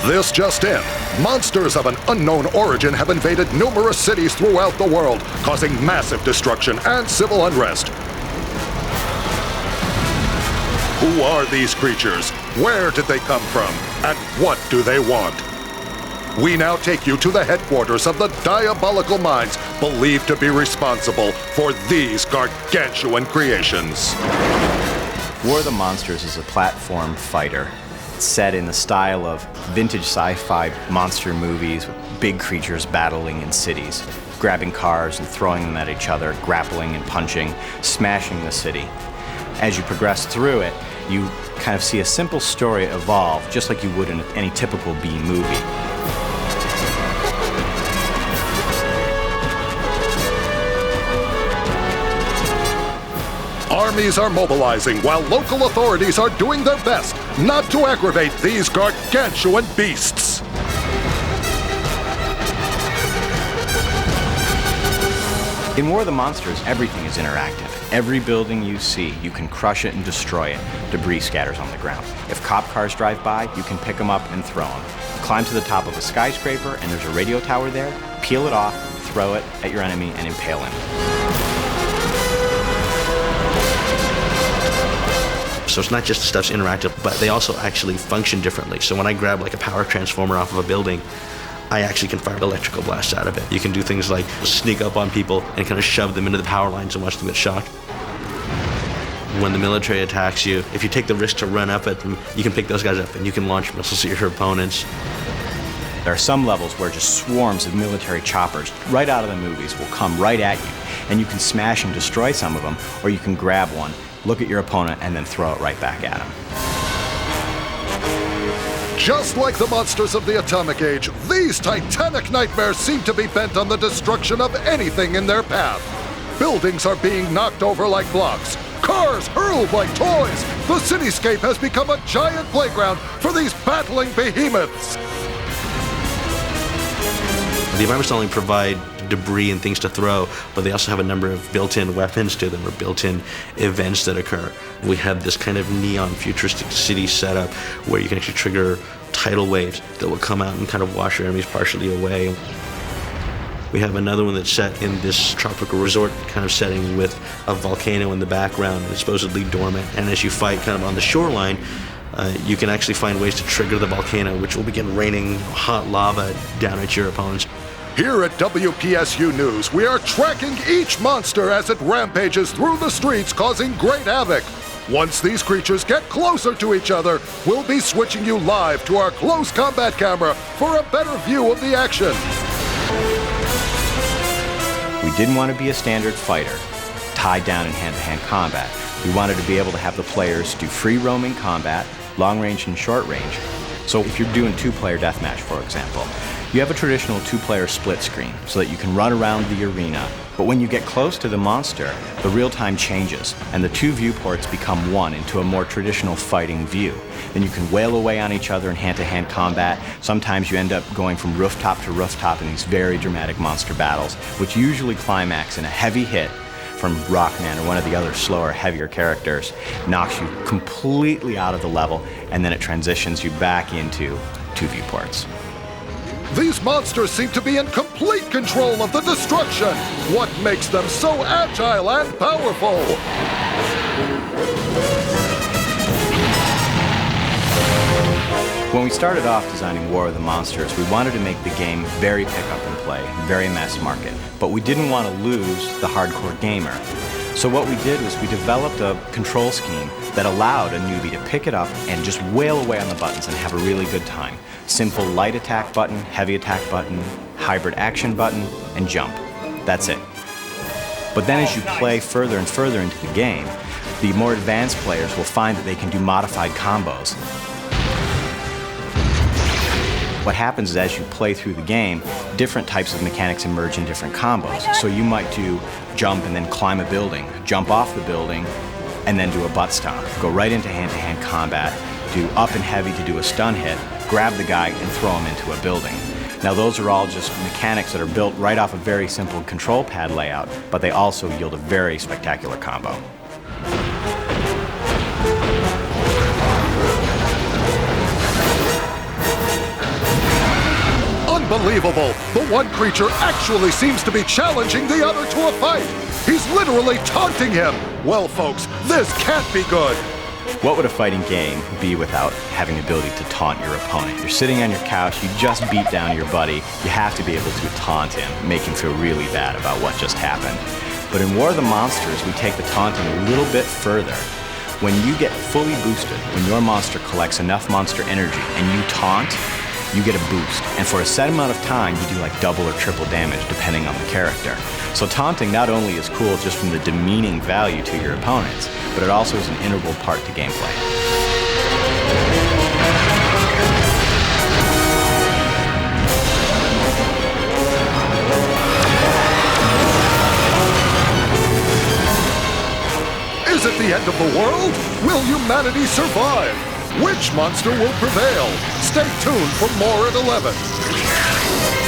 This just in. Monsters of an unknown origin have invaded numerous cities throughout the world, causing massive destruction and civil unrest. Who are these creatures? Where did they come from? And what do they want? We now take you to the headquarters of the diabolical minds believed to be responsible for these gargantuan creations. War of the Monsters is a platform fighter set in the style of vintage sci-fi monster movies with big creatures battling in cities, grabbing cars and throwing them at each other, grappling and punching, smashing the city. As you progress through it, you kind of see a simple story evolve, just like you would in any typical B movie. Armies are mobilizing while local authorities are doing their best not to aggravate these gargantuan beasts. In War of the Monsters, everything is interactive. Every building you see, you can crush it and destroy it. Debris scatters on the ground. If cop cars drive by, you can pick them up and throw them. Climb to the top of a skyscraper and there's a radio tower there, peel it off, throw it at your enemy and impale him. So it's not just the stuff's interactive, but they also actually function differently. So when I grab like a power transformer off of a building, I actually can fire electrical blasts out of it. You can do things like sneak up on people and kind of shove them into the power lines and watch them get shocked. When the military attacks you, if you take the risk to run up at them, you can pick those guys up and you can launch missiles at your opponents. There are some levels where just swarms of military choppers right out of the movies will come right at you, and you can smash and destroy some of them, or you can grab one, look at your opponent, and then throw it right back at him. Just like the monsters of the Atomic Age, these titanic nightmares seem to be bent on the destruction of anything in their path. Buildings are being knocked over like blocks. Cars hurled like toys. The cityscape has become a giant playground for these battling behemoths. The environments not only provide debris and things to throw, but they also have a number of built-in weapons to them or built-in events that occur. We have this kind of neon futuristic city setup where you can actually trigger tidal waves that will come out and kind of wash your enemies partially away. We have another one that's set in this tropical resort kind of setting with a volcano in the background that's supposedly dormant. And as you fight kind of on the shoreline, you can actually find ways to trigger the volcano, which will begin raining hot lava down at your opponents. Here at WPSU News, we are tracking each monster as it rampages through the streets, causing great havoc. Once these creatures get closer to each other, we'll be switching you live to our close combat camera for a better view of the action. We didn't want to be a standard fighter, tied down in hand-to-hand combat. We wanted to be able to have the players do free roaming combat, long range and short range. So if you're doing two-player deathmatch, for example, you have a traditional two-player split screen so that you can run around the arena. But when you get close to the monster, the real-time changes, and the two viewports become one into a more traditional fighting view. Then you can wail away on each other in hand-to-hand combat. Sometimes you end up going from rooftop to rooftop in these very dramatic monster battles, which usually climax in a heavy hit from Rockman or one of the other slower, heavier characters, knocks you completely out of the level, and then it transitions you back into two viewports. These monsters seem to be in complete control of the destruction. What makes them so agile and powerful? When we started off designing War of the Monsters, we wanted to make the game very pick-up and play, very mass market. But we didn't want to lose the hardcore gamer. So what we did was we developed a control scheme that allowed a newbie to pick it up and just wail away on the buttons and have a really good time. Simple light attack button, heavy attack button, hybrid action button, and jump. That's it. But then as you play further and further into the game, the more advanced players will find that they can do modified combos. What happens is as you play through the game, different types of mechanics emerge in different combos. So you might do jump and then climb a building, jump off the building, and then do a butt stomp. Go right into hand-to-hand combat, do up and heavy to do a stun hit, grab the guy and throw him into a building. Now those are all just mechanics that are built right off a very simple control pad layout, but they also yield a very spectacular combo. Unbelievable! The one creature actually seems to be challenging the other to a fight! He's literally taunting him! Well, folks, this can't be good! What would a fighting game be without having the ability to taunt your opponent? You're sitting on your couch, you just beat down your buddy, you have to be able to taunt him, make him feel really bad about what just happened. But in War of the Monsters, we take the taunting a little bit further. When you get fully boosted, when your monster collects enough monster energy and you taunt, you get a boost. And for a set amount of time, you do like double or triple damage depending on the character. So taunting not only is cool just from the demeaning value to your opponents, but it also is an integral part to gameplay. Is it the end of the world? Will humanity survive? Which monster will prevail? Stay tuned for more at 11.